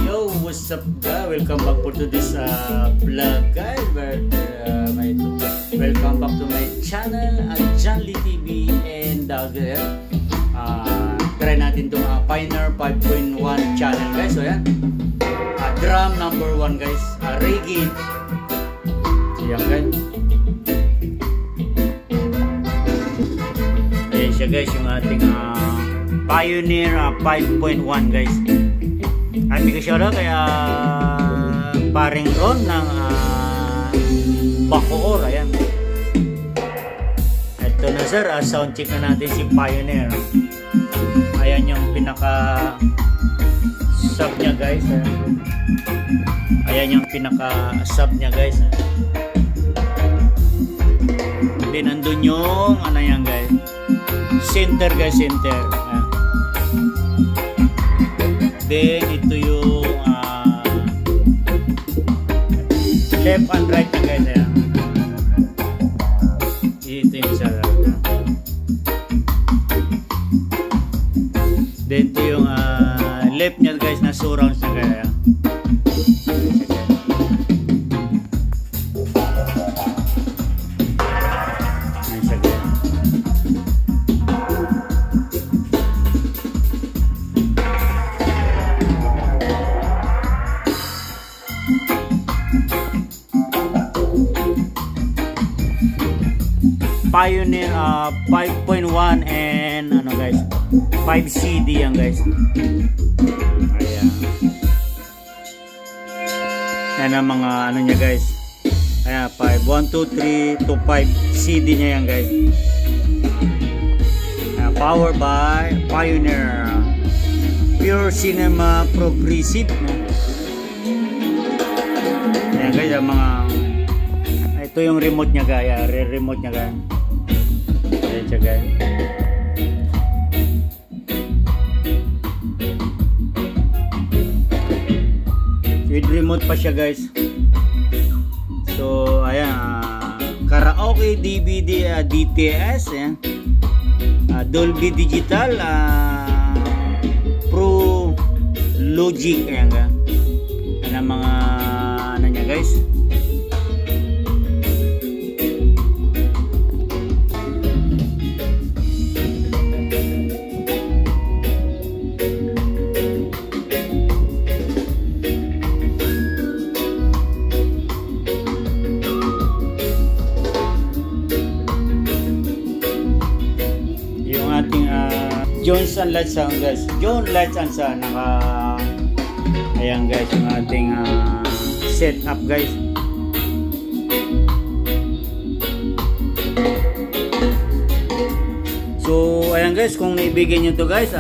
Yo, what's up guys? Welcome back for to this vlog guys. Welcome back to my channel at John Lee TV and try natin itong Pioneer 5.1 channel guys. So yan, drum number 1 guys, reggae. So yan guys, ayan siya guys, yung ating Pioneer 5.1 guys. At bigay siya kaya paring Ron ng Bacoor. Ayan, ito na sir, sound check na natin si Pioneer. Ayan yung pinaka sub nya guys. Ayan yung pinaka sub nya guys. Then andun yung ano yan guys, center guys, center. Ayan. Then ito yung left and right na guys. Ayan. Ito yung isa. Then ito yung left niya guys na surrounds na guys. Ayan. Pioneer 5.1 and ano guys, 5 CD yan guys. Ayan. Yan ang mga ano niya guys. Ayan, 5, 1, 2, 3 to 5 CD niya yan guys. Ayan, powered by Pioneer Pure Cinema Progressive. Ayan guys, ang mga ito yung remote niya guys, remote niya guys. Ayan siya guys. With remote pa siya guys. So ayan, karaoke, DVD, DTS, ayan. Dolby Digital, Pro Logic, ayan guys. Ayan ang mga ano niya guys. Jones and Lights Sound guys. John Lights and Sound ayan guys, yung ating setup guys. So ayan guys, kung naibigay nyo to guys,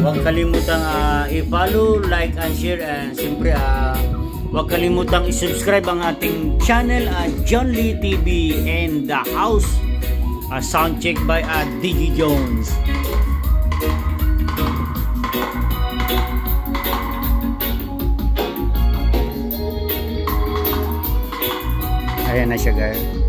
huwag kalimutang i-follow, like and share, and siyempre huwag kalimutang i-subscribe ang ating channel at John Lee TV and the house. Sound check by Digi Jones. Ayan na siya guys.